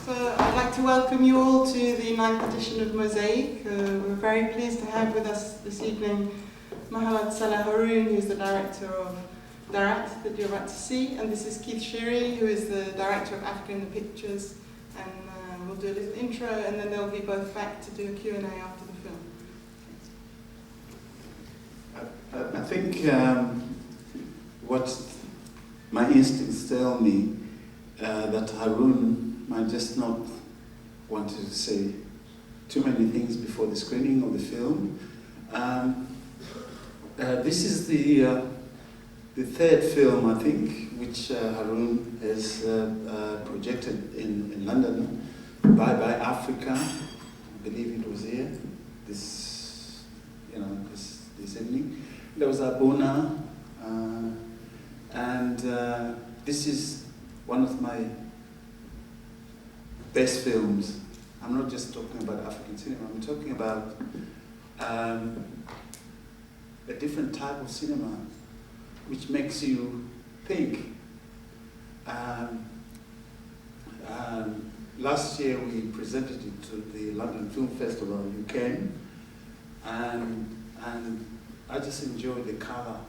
I'd like to welcome you all to the 9th edition of Mosaic. We're very pleased to have with us this evening Mahamat Saleh Haroun, who's the director of Daratt, that you're about to see, and this is Keith Shiri, who is the director of Africa in the Pictures, and we'll do a little intro, and then they'll be both back to do a Q&A after the film. I think what my instincts tell me that Haroun might just not want to say too many things before the screening of the film. This is the third film, I think, which Haroun has projected in London. Bye Bye Africa, I believe it was here this evening. There was Abona, and this is one of my best films. I'm not just talking about African cinema, I'm talking about a different type of cinema which makes you think. Last year we presented it to the London Film Festival. You came, and I just enjoyed the colors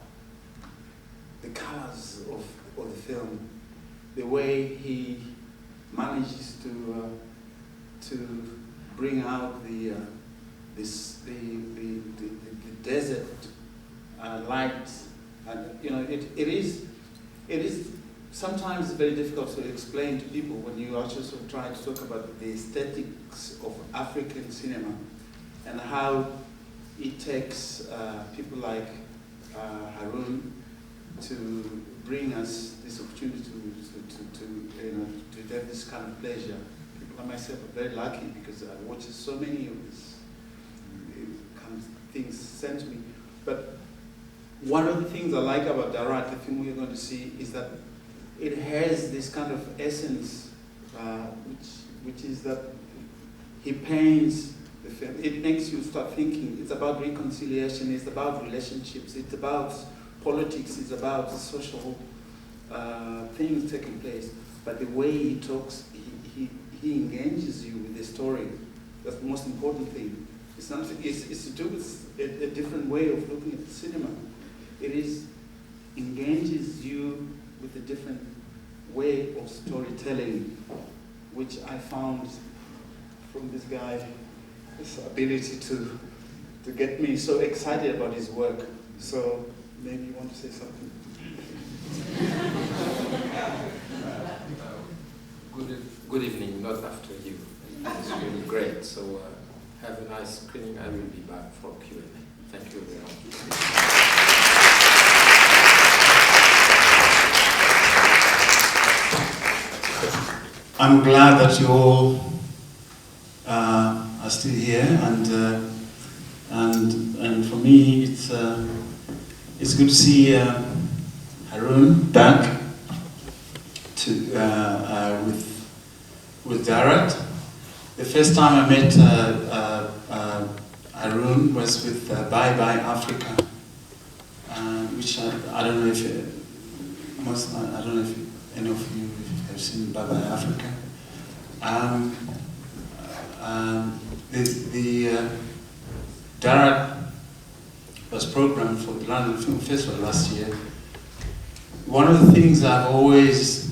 of the film, the way he manages to bring out the desert light, and it is sometimes very difficult to explain to people when you are just trying to talk about the aesthetics of African cinema and how it takes people like Haroun to bring us this opportunity to have this kind of pleasure. People like myself are very lucky because I watch so many of these kind of things sent to me. But one of the things I like about Daratt, the film we're going to see, is that it has this kind of essence, which is that he paints the film. It makes you start thinking. It's about reconciliation. It's about relationships. It's about politics. It's about social things taking place. But the way he talks, he engages you with the story. That's the most important thing. It's to do with a different way of looking at the cinema. It engages you with a different way of storytelling, which I found from this guy, his ability to get me so excited about his work. So maybe you want to say something? Good evening, not after you. It's really great. So have a nice screening. I will be back for Q&A. Thank you very much. I'm glad that you all are still here, and for me it's good to see Haroun back with Daratt. The first time I met Haroun was with Bye Bye Africa, which I don't know if any of you have seen Bye Bye Africa. The Daratt was programmed for the London Film Festival last year. One of the things I've always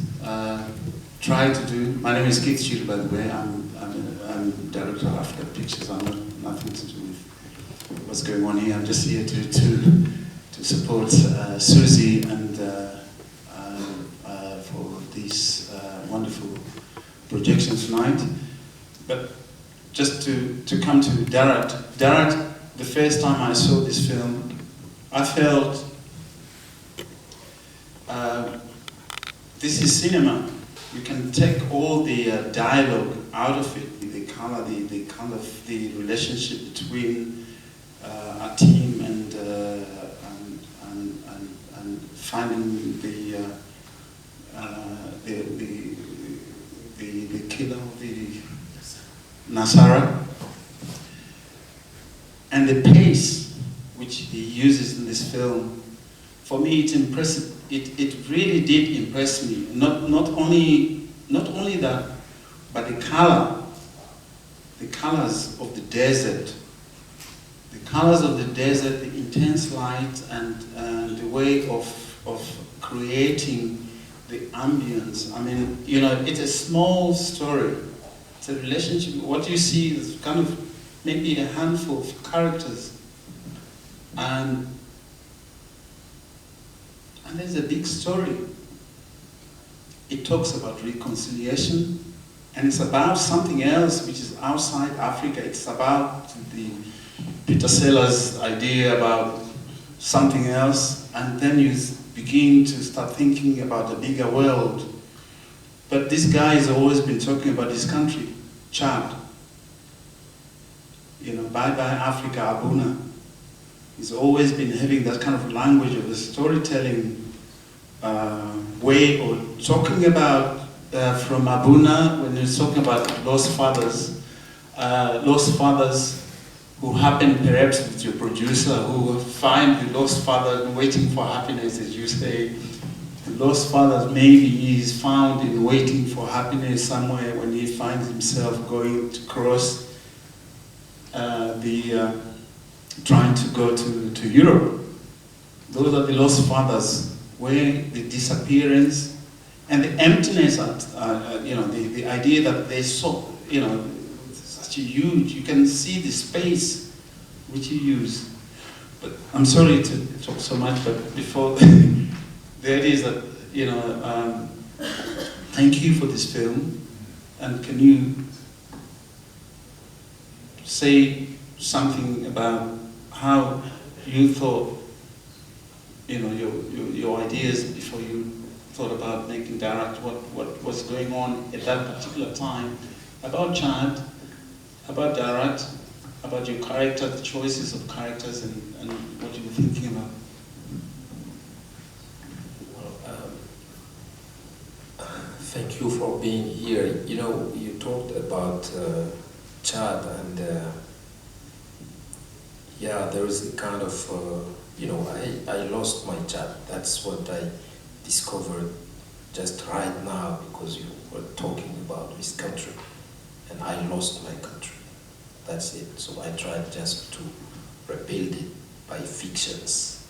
tried to do. My name is Keith Shiri, by the way. I'm director of Africa Pictures. I'm nothing to do with what's going on here. I'm just here to support Susie and for these wonderful projections tonight. But just to come to Daratt. Daratt, the first time I saw this film, I felt this is cinema. You can take all the dialogue out of it, the color, the kind of the relationship between a team and finding the killer of the Nasara, and the pace which he uses in this film. For me, it's impressive. It really did impress me. Not only that, but the colors of the desert, the intense light and the way of creating the ambience. I mean, you know, it's a small story. It's a relationship. What you see is kind of maybe a handful of characters, and there's a big story. It talks about reconciliation, and it's about something else which is outside Africa. It's about the Peter Sellers' idea about something else, and then you begin to start thinking about the bigger world. But this guy has always been talking about his country, Chad. You know, bye-bye Africa, Abuna. He's always been having that kind of language of the storytelling way of talking about from Abuna, when he's talking about lost fathers who happen perhaps with your producer, who find the lost father waiting for happiness, as you say. The lost father maybe is found in waiting for happiness somewhere when he finds himself going to cross trying to go to Europe. Those are the lost fathers, where the disappearance and the emptiness, you know, the idea that there's so, you know, such a huge, you can see the space which you use. But I'm sorry to talk so much, but before, the idea is that, you know, thank you for this film, and can you say something about how you thought, you know, your ideas before you thought about making Daratt, what was going on at that particular time about Chad, about Daratt, about your character, the choices of characters, and what you were thinking about. Thank you for being here. You know, you talked about Chad, and yeah, there is a kind of, you know, I lost my Chad. That's what I discovered just right now, because you were talking about this country, and I lost my country. That's it. So I tried just to rebuild it by fictions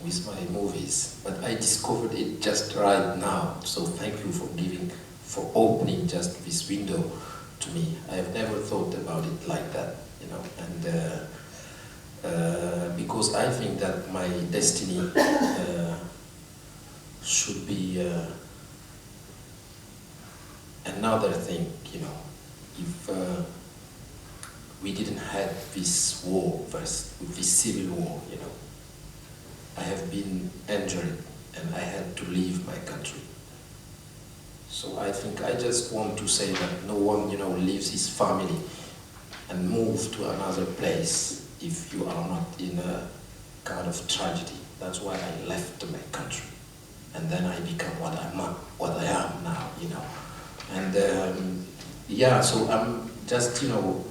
with my movies, but I discovered it just right now. So thank you for opening just this window to me. I have never thought about it like that, you know, and because I think that my destiny should be another thing, you know. If we didn't have this war, this civil war, you know, I have been injured and I had to leave my country. So I think I just want to say that no one, you know, leaves his family and moves to another place if you are not in a kind of tragedy. That's why I left my country, and then I become what I am now, you know. And yeah, so I'm just, you know,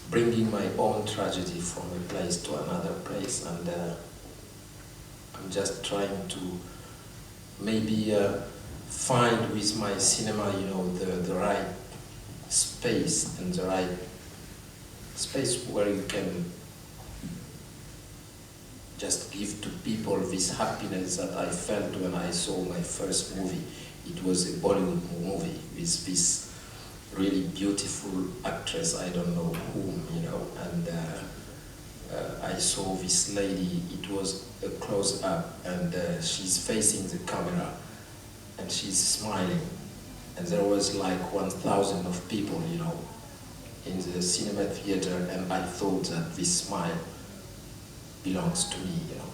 bringing my own tragedy from a place to another place, and I'm just trying to maybe find with my cinema, you know, the right space, and the right space where you can just give to people this happiness that I felt when I saw my first movie. It was a Bollywood movie with this really beautiful actress, I don't know whom, you know, and I saw this lady. It was a close-up, and she's facing the camera, and she's smiling, and there was like 1,000 of people, you know, in the cinema theater, and I thought that this smile belongs to me, you know.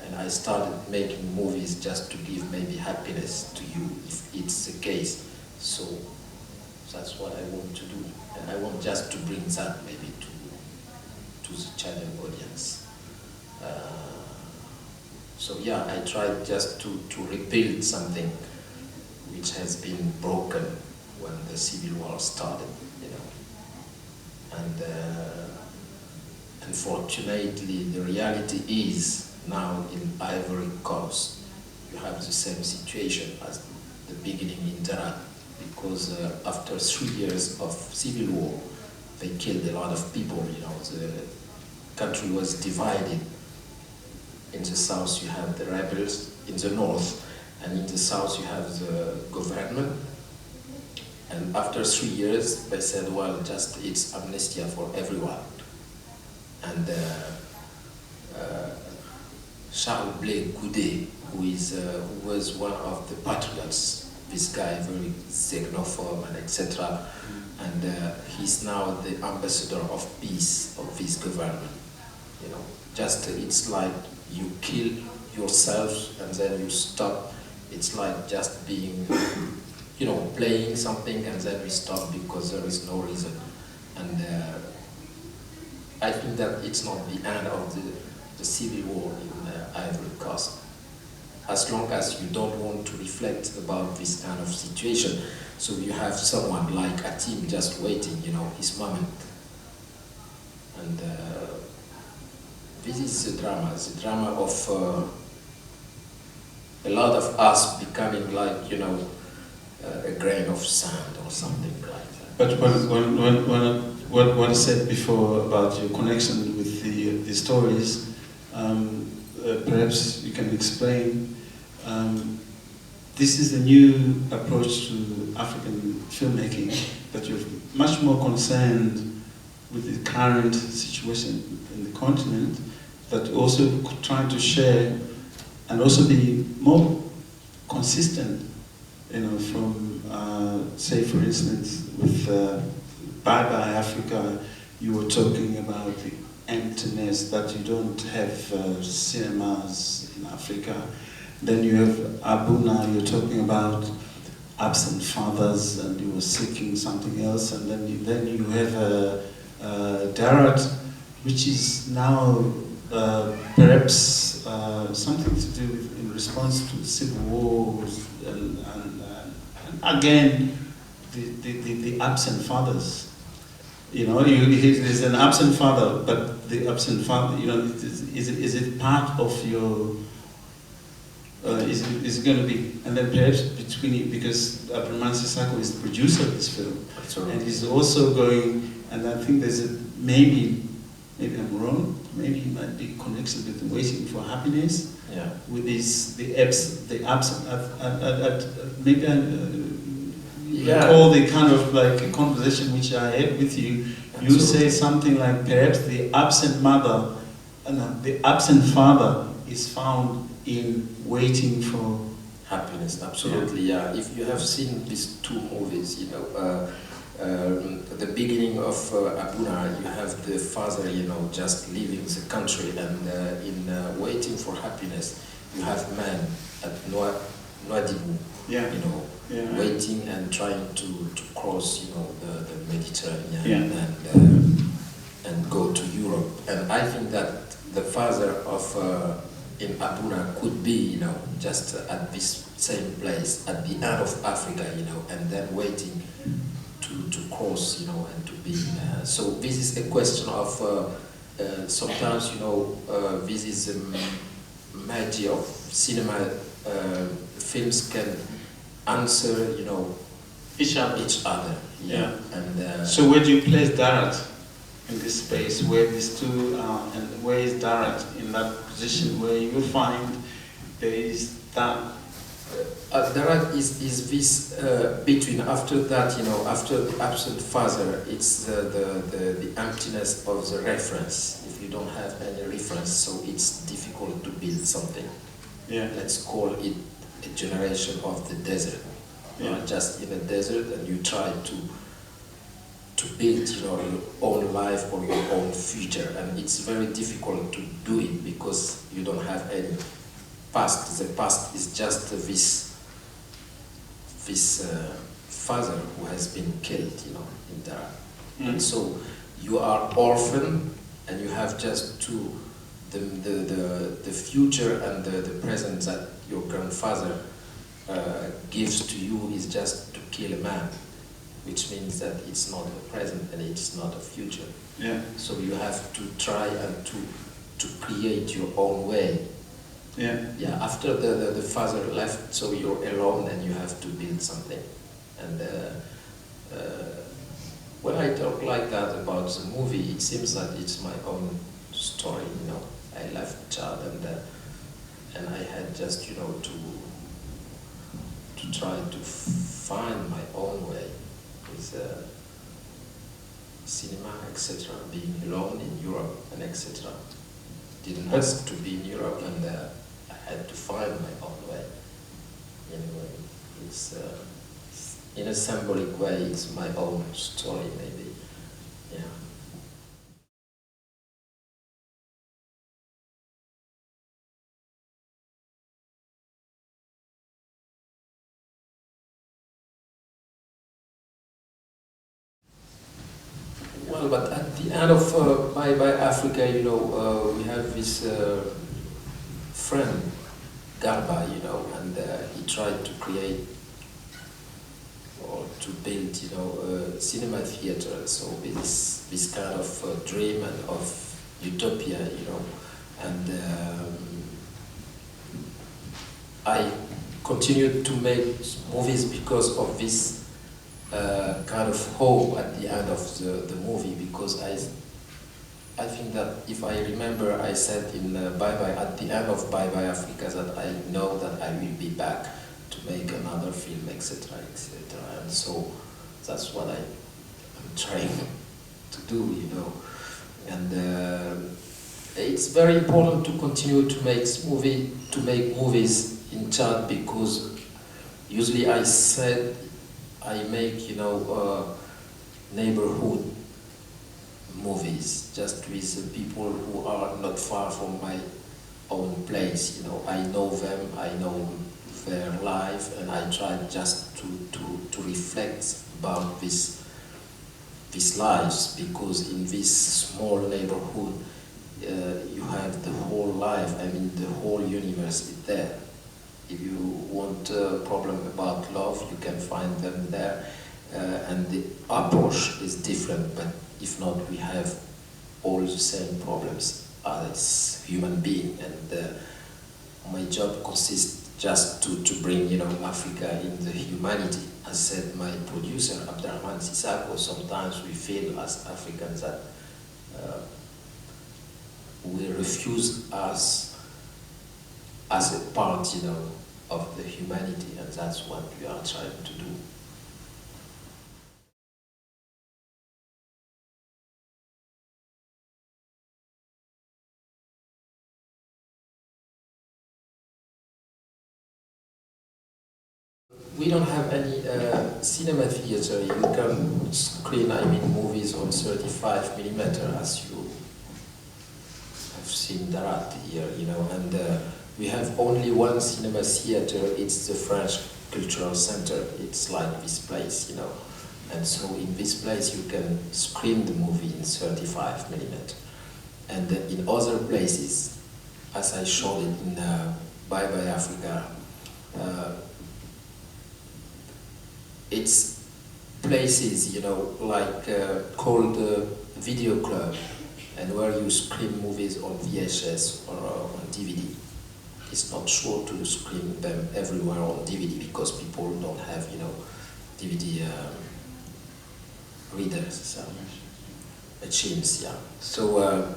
And I started making movies just to give maybe happiness to you, if it's the case. So that's what I want to do, and I want just to bring that maybe to the Chadian audience. So yeah, I tried just to rebuild something which has been broken when the civil war started, you know. And unfortunately, the reality is now in Ivory Coast, you have the same situation as the beginning in Daratt. because after 3 years of civil war, they killed a lot of people. You know, the country was divided. In the south you have the rebels, in the north, and in the south you have the government. And after 3 years, they said, well, just it's amnesty for everyone. And Charles Blé Goudé, who was one of the patriots, this guy, very xenophobe and etc. And he's now the ambassador of peace of this government. You know, just it's like you kill yourself and then you stop. It's like just being, you know, playing something and then we stop because there is no reason. And I think that it's not the end of the civil war in Ivory Coast. As long as you don't want to reflect about this kind of situation, so you have someone like a team just waiting, you know, his moment. And this is the drama of a lot of us becoming like, you know, a grain of sand or something like that. But what I said before about your connection with the stories, perhaps you can explain. This is a new approach to African filmmaking, that you're much more concerned with the current situation in the continent, that also trying to share and also be more consistent, you know, from, say for instance, with Bye Bye Africa, you were talking about the emptiness, that you don't have cinemas in Africa. Then you have Abuna, you're talking about absent fathers, and you were seeking something else. And then you have Daratt, which is now perhaps something to do with, in response to the civil wars, and again, the absent fathers. You know, there's an absent father, but the absent father, you know, is it part of your, is it going to be, and then perhaps between, because Abdurrahman Sissako is the producer of this film, and he's also going, and I think there's a, maybe I'm wrong, maybe it might be connection with Waiting for Happiness, yeah, with the absent, maybe I recall the kind of like a conversation which I had with you. Absolutely. You say something like perhaps the absent mother, the absent father is found in Waiting for Happiness. Absolutely, yeah. If you have seen these two movies, you know, at the beginning of Abuna, you have the father, you know, just leaving the country, and in Waiting for Happiness, you have man at Nouadhibou, yeah, you know, yeah, waiting and trying to cross, you know, the Mediterranean, yeah, and go to Europe. And I think that the father of in Abuna could be, you know, just at this same place at the end of Africa, you know, and then waiting to cross, you know, and to be. So this is a question of sometimes, you know, this is the magic of cinema. Films can answer, you know, each other. Yeah. And so where do you place Daratt in this space, where these two are, and where is Daratt in that position where you will find there is that? Daratt is this between, after that, you know, after the absent father, it's the emptiness of the reference. If you don't have any reference, so it's difficult to build something. Yeah. Let's call it a generation of the desert. You are just in a desert and you try to build, you know, your own life or your own future, and it's very difficult to do it because you don't have any past. The past is just this father who has been killed, you know, in Daratt. And so you are orphan, and you have just to the future and the present that your grandfather gives to you is just to kill a man, which means that it's not a present and it's not a future. Yeah. So you have to try and to create your own way. Yeah. Yeah. After the father left, so you're alone and you have to build something. And when I talk like that about the movie, it seems that it's my own story, you know. I left Chad and I had just, you know, to try to find my own way with cinema, etc. Being alone in Europe and etc. Didn't ask to be in Europe, and I had to find my own way. Anyway, it's in a symbolic way, it's my own story, maybe. Yeah. Well, but at the end of Bye Bye Africa, you know, we have this friend, Garba, you know, and he tried to create or to build, you know, a cinema theater. So this kind of dream and of utopia, you know, and I continued to make movies because of this kind of hope at the end of the movie, because I think that if I remember, I said in Bye Bye, at the end of Bye Bye Africa, that I know that I will be back to make another film, etc., etc. And so that's what I'm trying to do, you know. And it's very important to continue to make movies in Chad, because usually I said I make, you know, neighborhood movies, just with people who are not far from my own place. You know, I know them, I know their life, and I try just to reflect about these lives, because in this small neighborhood you have the whole life, I mean the whole universe is there. If you want a problem about love, you can find them there, and the approach is different, but if not, we have all the same problems as human beings, and my job consists just to bring, you know, Africa in the humanity. As said my producer, Abderrahman Sissako, sometimes we feel as Africans that we refuse us as a part, you know, of the humanity, and that's what we are trying to do. We don't have any cinema theater. You can screen, I mean, movies on 35mm, as you have seen Daratt here, you know, and we have only one cinema theater. It's the French Cultural Center. It's like this place, you know, and so in this place you can screen the movie in 35mm, and in other places, as I showed it in Bye Bye Africa, it's places, you know, like called video club, and where you screen movies on VHS or on DVD. It's not sure to screen them everywhere on DVD, because people don't have, you know, DVD readers, so machines, yeah. So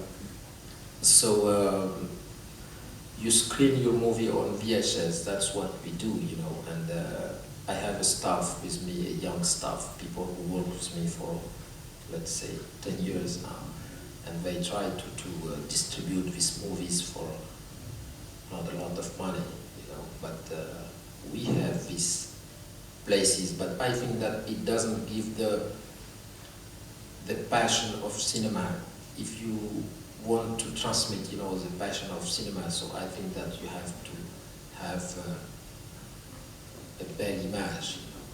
you screen your movie on VHS. That's what we do, you know, and I have a staff with me, a young staff, people who work with me for, let's say, 10 years now, and they try to distribute these movies for not a lot of money, you know, but we have these places, but I think that it doesn't give the passion of cinema. If you want to transmit, you know, the passion of cinema, so I think that you have to have a belle image, you know,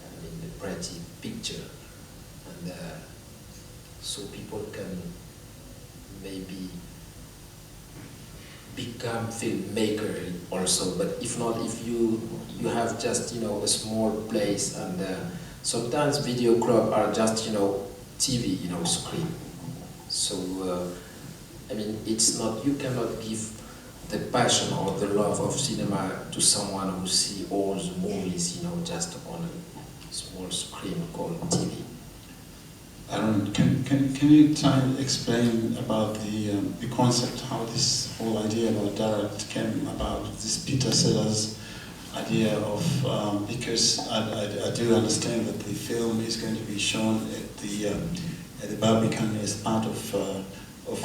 I mean a pretty picture, and so people can maybe become filmmaker also. But if not, if you have just, you know, a small place, and sometimes video club are just, you know, TV, you know, screen. So I mean, it's not, you cannot give the passion or the love of cinema to someone who see all the movies, you know, just on small screen called TV. Aaron, can you try and explain about the concept, how this whole idea about Daratt came about, this Peter Sellers idea of, because I do understand that the film is going to be shown at the Barbican as part of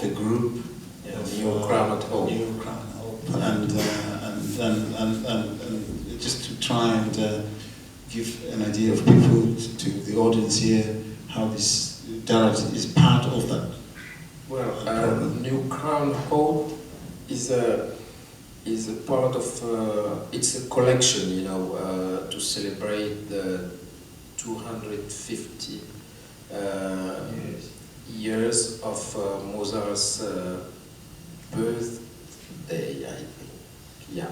a group, Yeah, of New Crown at Hope. New Crown at Hope, and just to try and give an idea of people to the audience here how this Daratt is part of that. Well, New Crown Hope is a part of it's a collection, you know, to celebrate the 250 years of Mozart's birthday, I think. Yeah.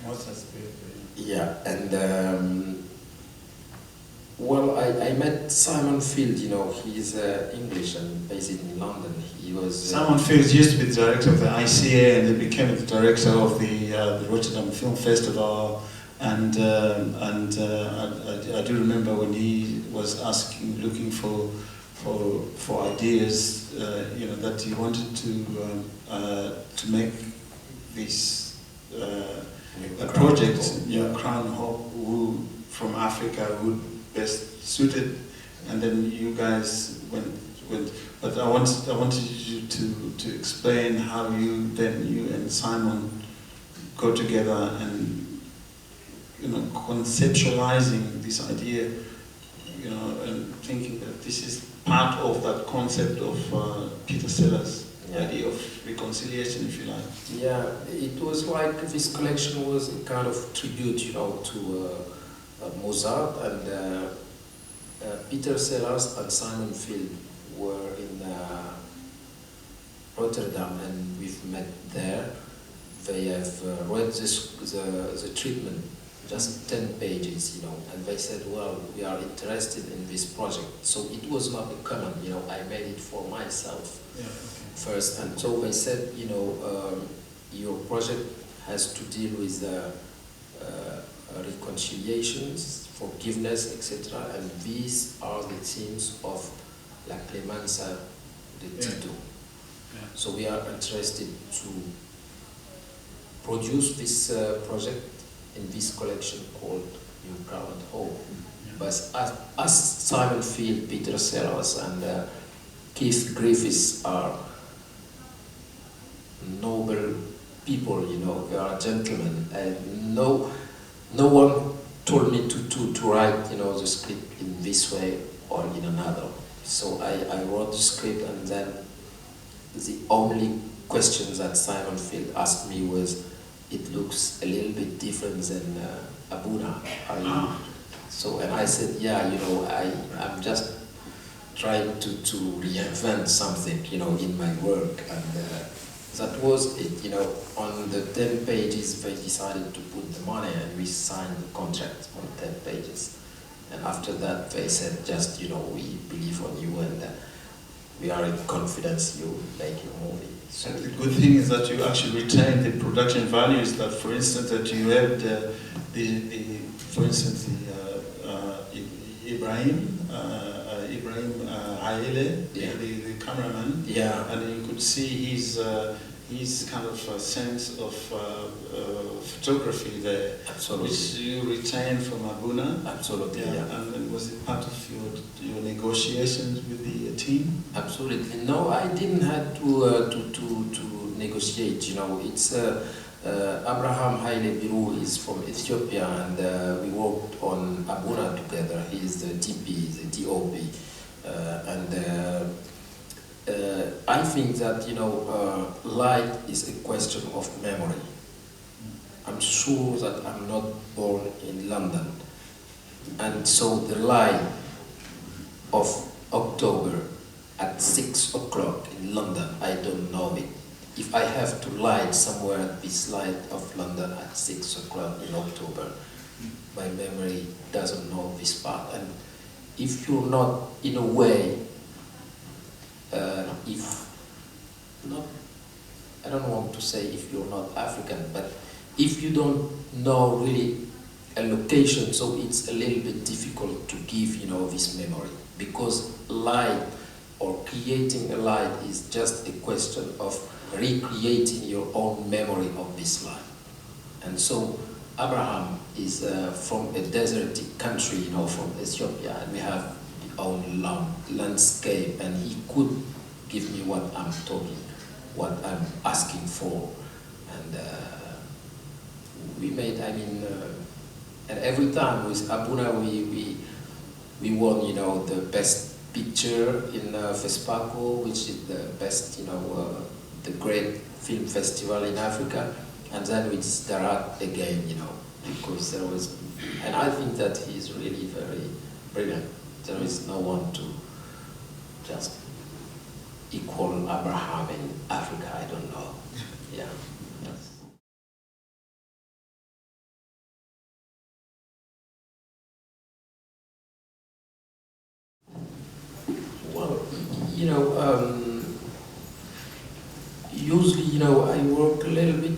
Mozart's birthday. Yeah, and well, I met Simon Field. You know, he's English and based in London. He was Simon Field used to be the director of the ICA, and then became the director of the Rotterdam Film Festival. And I do remember when he was looking for ideas, you know, that he wanted to make this a project, New Crown Hope, who from Africa would best suited, and then you guys went. But I wanted you to explain how you and Simon go together and, you know, conceptualizing this idea, you know, and thinking that this is part of that concept of Peter Sellers' idea of reconciliation, if you like. Yeah, it was like this collection was a kind of tribute, you know, to Mozart, and Peter Sellers and Simon Field were in Rotterdam, and we've met there. They have read the treatment, just 10 pages, you know, and they said, well, we are interested in this project. So it was not a common, you know, I made it for myself first, and so they said, you know, your project has to deal with reconciliations, forgiveness, etc. And these are the themes of La Clemenza de Tito. Yeah. So we are interested to produce this project in this collection called New Crown Hope. But as Simon Field, Peter Sellers, and Keith Grigris are noble people, you know, they are gentlemen, and no one told me to write, you know, the script in this way or in another. So I wrote the script, and then the only questions that Simon Field asked me was, it looks a little bit different than Abuna. So, and I said, yeah, you know, I'm just trying to reinvent something, you know, in my work, and that was it, you know. On the 10 pages, they decided to put the money, and we signed the contract on 10 pages. And after that, they said, just, you know, we believe on you, and we are in confidence you make a movie. So the good thing is that you actually retain the production values. That, for instance, that you have for instance, Ibrahim Haile, the cameraman, and you could see his kind of sense of photography there, absolutely, which you retain from Abuna. Absolutely, And was it part of your negotiations with the team? Absolutely. No, I didn't have to negotiate. You know, it's Abraham Haile Biru is from Ethiopia, and we worked on Abuna together. He is the DP, the DOP, and I think that, you know, light is a question of memory. I'm sure that I'm not born in London, and so the light of October at 6 o'clock in London, I don't know it. If I have to light somewhere this light of London at 6 o'clock in October, my memory doesn't know this part. And if you're not, in a way, if not, I don't want to say if you're not African, but if you don't know really a location, so it's a little bit difficult to give, you know, this memory, because light or creating a light is just a question of recreating your own memory of this light. And so Abraham is from a desertic country, you know, from Ethiopia, and we have the own landscape, and he could give me what I'm talking, what I'm asking for. And we made, I mean, and every time with Abuna we won, you know, the best picture in FESPACO, which is the best, you know, the great film festival in Africa, and then with Daratt again, you know, because there was, and I think that he's really very brilliant. There is no one to just equal Abraham in Africa, I don't know. Yeah. That's well, you know, usually, you know, I work a little bit.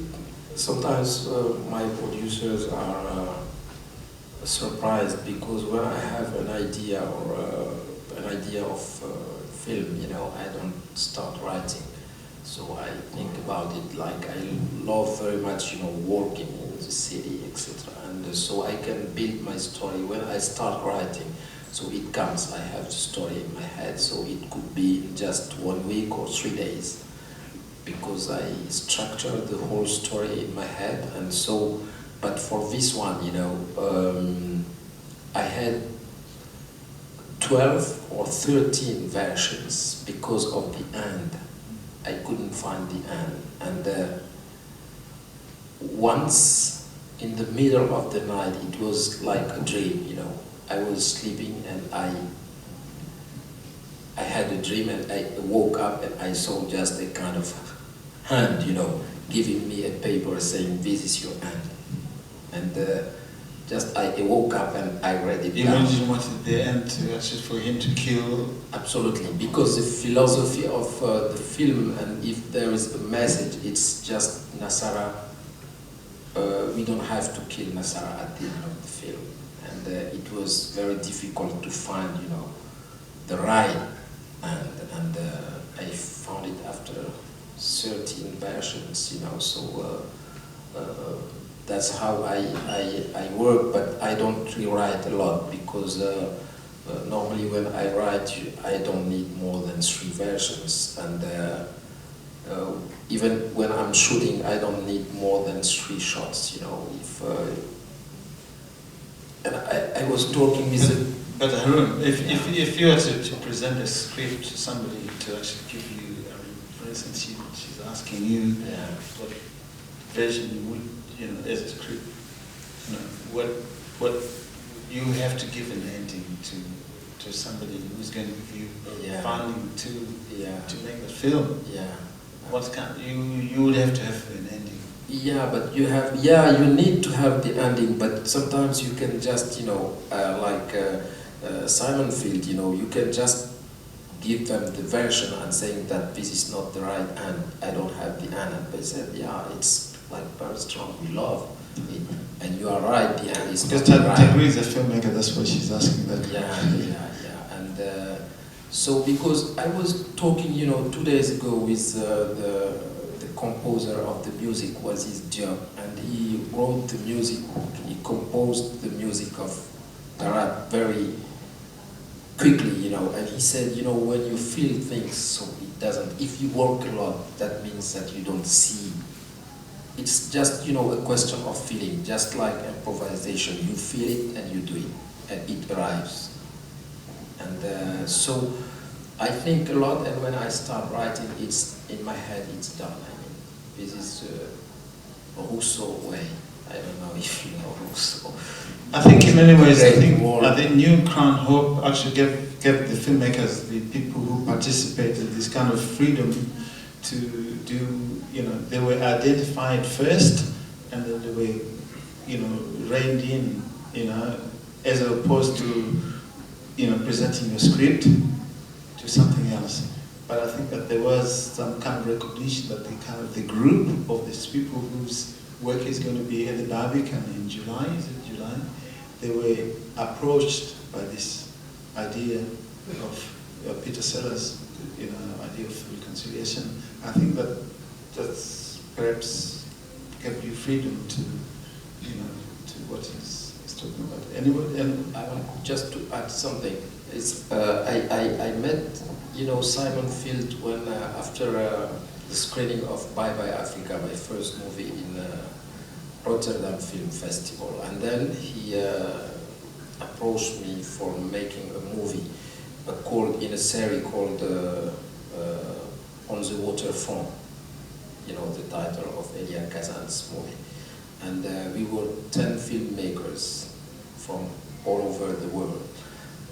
Sometimes my producers are surprised, because when I have an idea or an idea of film, you know, I don't start writing. So I think about it, like I love very much, you know, working in the city, etc. And so I can build my story when I start writing. So it comes, I have the story in my head, so it could be just 1 week or 3 days, because I structure the whole story in my head. And so, but for this one, you know, I had 12 or 13 versions because of the end. I couldn't find the end. And once in the middle of the night, it was like a dream, you know. I was sleeping and I had a dream, and I woke up and I saw just a kind of hand, you know, giving me a paper saying, "This is your end." And just I woke up and I read it. You imagine wanted the end to actually for him to kill? Absolutely, because the philosophy of the film, and if there is a message, it's just Nasara. We don't have to kill Nasara at the end of the film, and it was very difficult to find, you know, the right end, and I found it after 13 versions, you know. So that's how I work, but I don't rewrite a lot, because normally when I write, I don't need more than 3 versions, and even when I'm shooting, I don't need more than 3 shots, you know. If and I was talking with But Haroun, if you were to present a script to somebody to actually give you, I mean, for instance, she's asking you, yeah. what version you would, you know, as a script, you know, what you have to give an ending to somebody who's going to give you funding to make the film. Yeah. What kind you would have to have an ending. Yeah, but you need to have the ending, but sometimes you can just, you know, like Simon Field, you know, you can just give them the version and saying that this is not the right end, I don't have the end, and they said, yeah, it's like very strong, we love it, and you are right, the end is because not right. Grigris is a filmmaker, that's why she's asking that. Yeah, and so because I was talking, you know, 2 days ago with the composer of the music, was his job, and he wrote the music, he composed the music of Daratt very quickly, you know, and he said, you know, when you feel things, so it doesn't, if you work a lot, that means that you don't see. It's just, you know, a question of feeling, just like improvisation, you feel it and you do it, and it arrives. And so I think a lot, and when I start writing, it's in my head, it's done. I mean, this is Rousseau way. I don't know if you know Rousseau. I think in many ways, I think New Crown Hope actually gave the filmmakers, the people who participated, this kind of freedom to do, you know, they were identified first, and then they were, you know, reined in, you know, as opposed to, you know, presenting a script to something else. But I think that there was some kind of recognition that the group of these people work is going to be at the Barbican in July, is it July? They were approached by this idea of Peter Sellers, idea of reconciliation. I think that's perhaps give you freedom to, to what he's talking about. Anybody? I want just to add something. It's I met Simon Field when after the screening of Bye Bye Africa, my first movie in Rotterdam Film Festival, and then he approached me for making a movie in a series called On the Waterfront. The title of Elia Kazan's movie, and we were 10 filmmakers from all over the world.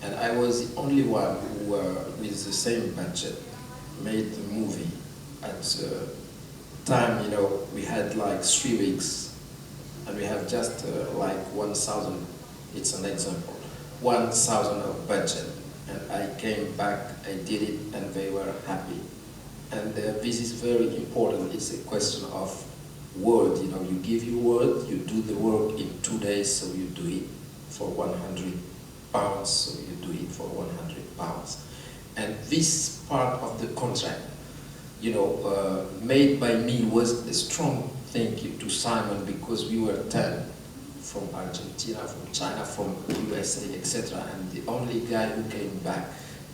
And I was the only one who, with the same budget, made the movie. At the time, we had like 3 weeks, and we have just like 1,000, it's an example, 1,000 of budget. And I came back, I did it, and they were happy. And this is very important. It's a question of word. You give your word, you do the work in 2 days, so you do it for 100 pounds, so you do it for 100 pounds. And this part of the contract, made by me was a strong thank you to Simon, because we were 10 from Argentina, from China, from USA, etc. And the only guy who came back,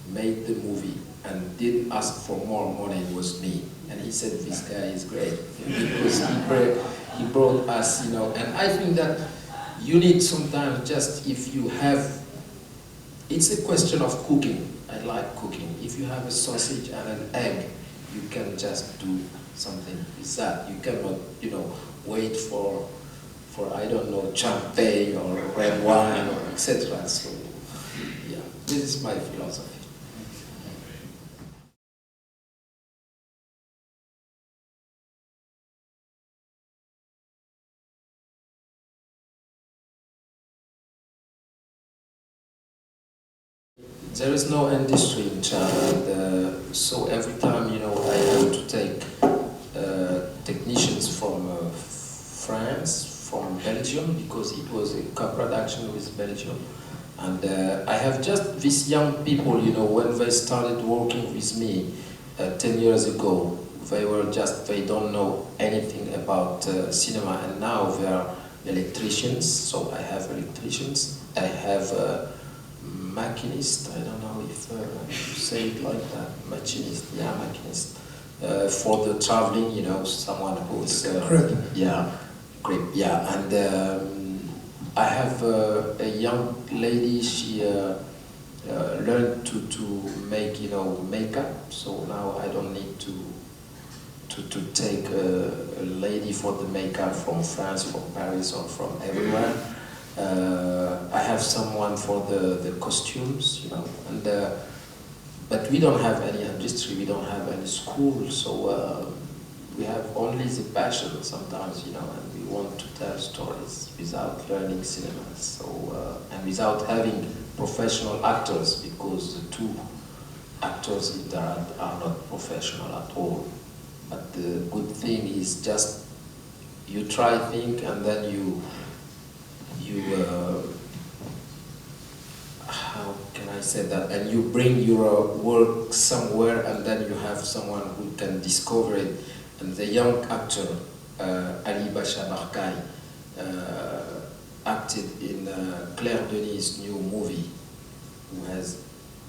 made the movie, and didn't ask for more money was me. And he said, this guy is great, because he brought us, and I think that you need sometimes just, if you have, it's a question of cooking. I like cooking. If you have a sausage and an egg, you can just do something with that. You cannot, wait for I don't know, champagne or red wine or etc. So, yeah, this is my philosophy. There is no industry in China, and so every time, I have to take technicians from France, from Belgium, because it was a co-production with Belgium. And I have just these young people, when they started working with me 10 years ago, they don't know anything about cinema, and now they are electricians. So I have electricians, I have machinist, I don't know if you say it like that, machinist, yeah, machinist. For the traveling, someone who's... yeah, great, yeah. And I have a young lady, she learned to make, makeup, so now I don't need to take a lady for the makeup from France, from Paris, or from everywhere. I have someone for the costumes, and but we don't have any industry, we don't have any school, so we have only the passion sometimes, and we want to tell stories without learning cinema, so and without having professional actors, because the 2 actors in Daratt are not professional at all. But the good thing is just you try things, and then you how can I say that? And you bring your work somewhere, and then you have someone who can discover it. And the young actor, Ali Basha Barkai, acted in Claire Denis' new movie, who has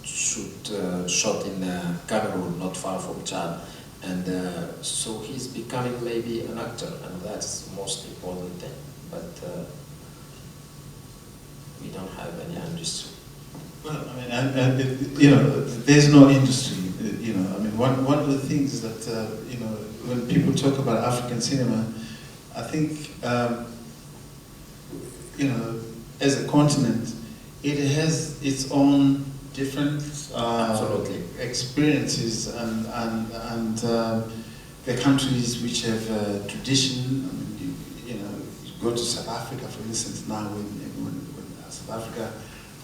shot in Cameroon, not far from Chad. And so he's becoming maybe an actor, and that's the most important thing. But we don't have any industry. Well, there's no industry. One of the things that when people talk about African cinema, I think as a continent, it has its own different absolutely experiences, and the countries which have tradition. You go to South Africa, for instance, now when South Africa,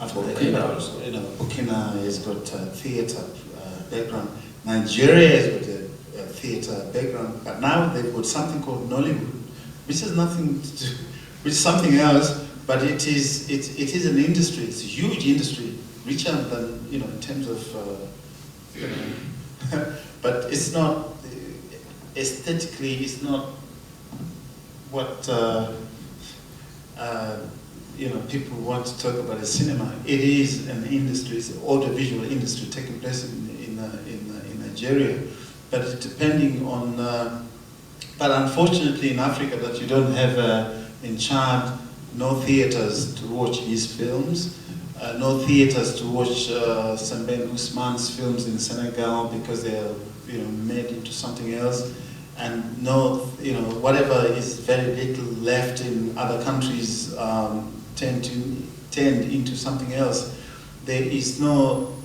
after Burkina has got theatre background, Nigeria has got a theatre background, but now they've got something called Nollywood, which has nothing to do, which is something else, but it is an industry. It's a huge industry, richer than, you know, in terms of, you know, but it's not aesthetically. It's not what you know, people want to talk about as cinema. It is an industry. It's an audiovisual industry taking place in Nigeria, but it's depending on. But unfortunately, in Africa, that you don't have in Chad no theaters to watch his films, no theaters to watch Sembène Ousmane's films in Senegal because they're, you know, made into something else. And no, you know, whatever is very little left in other countries tend into something else. There is no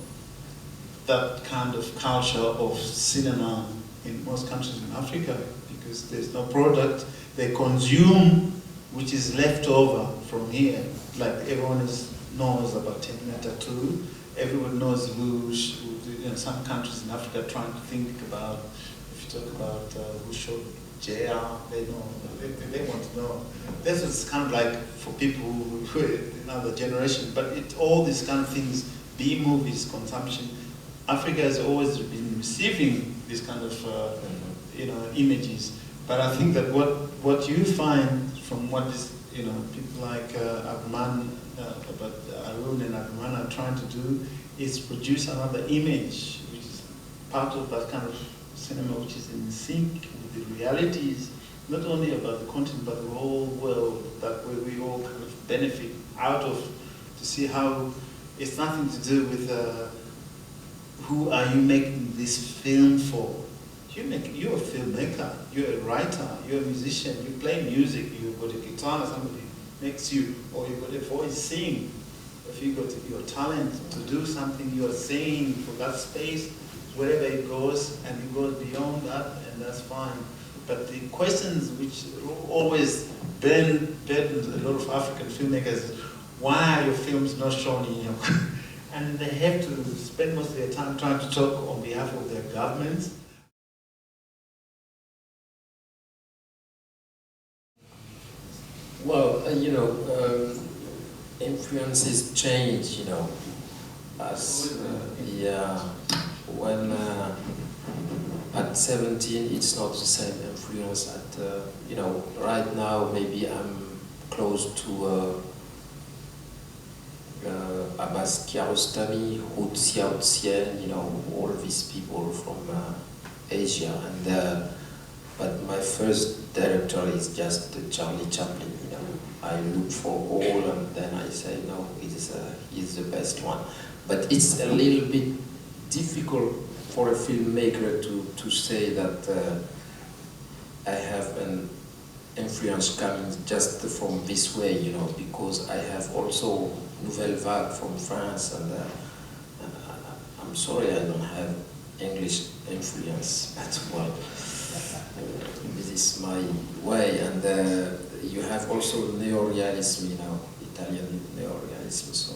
that kind of culture of cinema in most countries in Africa because there's no product they consume which is left over from here. Like everyone knows about Terminator 2. Everyone knows who, you know, some countries in Africa are trying to think about. Talk about who showed JR, they know, they want to know. This is kind of like for people who are in another generation, but all these kind of things, B-movies, consumption, Africa has always been receiving these kind of you know, images. But I think that what you find from what is, you know, people like Haroun and Haroun are trying to do is produce another image, which is part of that kind of cinema which is in sync with the realities, not only about the content but the whole world, that way we all kind of benefit out of, to see how it's nothing to do with who are you making this film for. You're a filmmaker, you're a writer, you're a musician, you play music, you've got a guitar, somebody makes you, or you've got a voice, sing. If you've got your talent to do something, you're saying for that space, wherever it goes, and it goes beyond that, and that's fine. But the questions which always burden a lot of African filmmakers is, why are your films not shown in your... And they have to spend most of their time trying to talk on behalf of their governments. Well, you know, influences change, you know, as when at 17 it's not the same influence at, you know, right now maybe I'm close to Abbas Kiarostami, Hou Xiaoxian, you know, all these people from Asia, and but my first director is just Charlie Chaplin, you know. I look for all and then I say, no, he's the best one. But it's a little bit difficult for a filmmaker to say that I have an influence coming just from this way, you know, because I have also Nouvelle Vague from France, and I'm sorry I don't have English influence at all. This is my way, and you have also neorealism, you know, Italian neorealism. So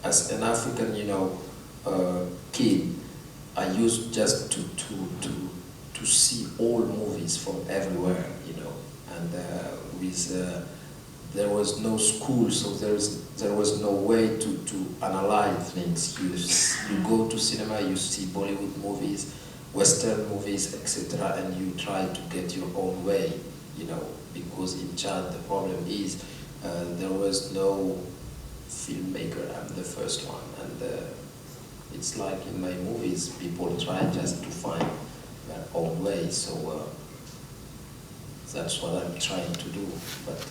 as an African, you know, kid, I used just to see all movies from everywhere, you know, and there was no school, so there was no way to analyze things. You go to cinema, you see Bollywood movies, Western movies, etc., and you try to get your own way, you know, because in Chad the problem is there was no filmmaker. I'm the first one, and it's like in my movies, people try just to find their own way, so that's what I'm trying to do. But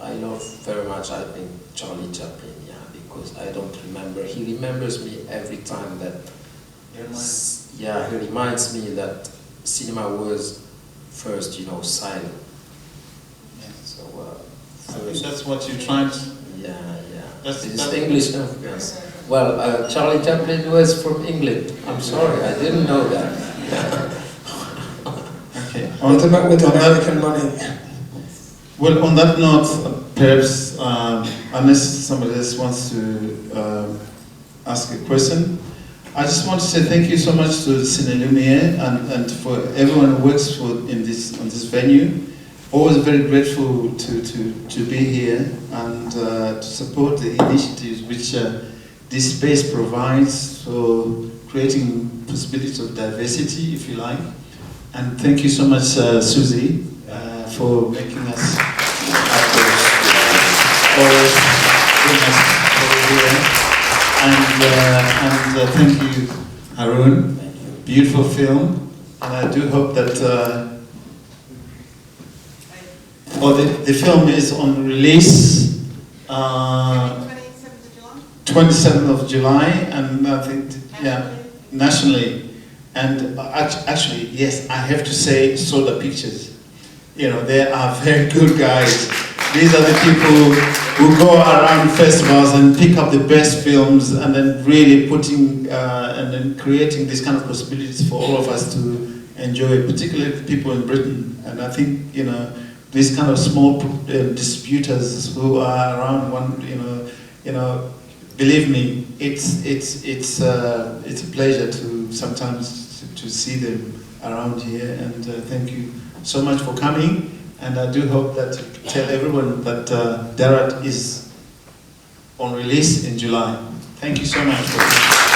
I love very much, I think, Charlie Chaplin, yeah, because I don't remember, he remembers me every time that, yeah, he reminds me that cinema was first, you know, silent. Yeah. So, I think that's what you're trying to... Yeah. That's English influence. Well, Charlie Chaplin was from England. I'm sorry, I didn't know that. Okay. What about with American money? Well, on that note, perhaps, unless somebody else wants to ask a question, I just want to say thank you so much to Cine Lumiere and for everyone who works on this venue. Always very grateful to be here and to support the initiatives which this space provides for creating possibilities of diversity, if you like. And thank you so much, Susie, for making us always bring us over here. And thank you, Haroun. Beautiful film, and I do hope that. The film is on release 27th of July, and I think nationally. And actually, yes, I have to say, Soda Pictures. You know, they are very good guys. These are the people who go around festivals and pick up the best films and then really putting and then creating these kind of possibilities for all of us to enjoy, particularly people in Britain. And I think, you know, these kind of small distributors who are around, believe me, it's a pleasure to sometimes to see them around here. And thank you so much for coming. And I do hope that tell everyone that Daratt is on release in July. Thank you so much for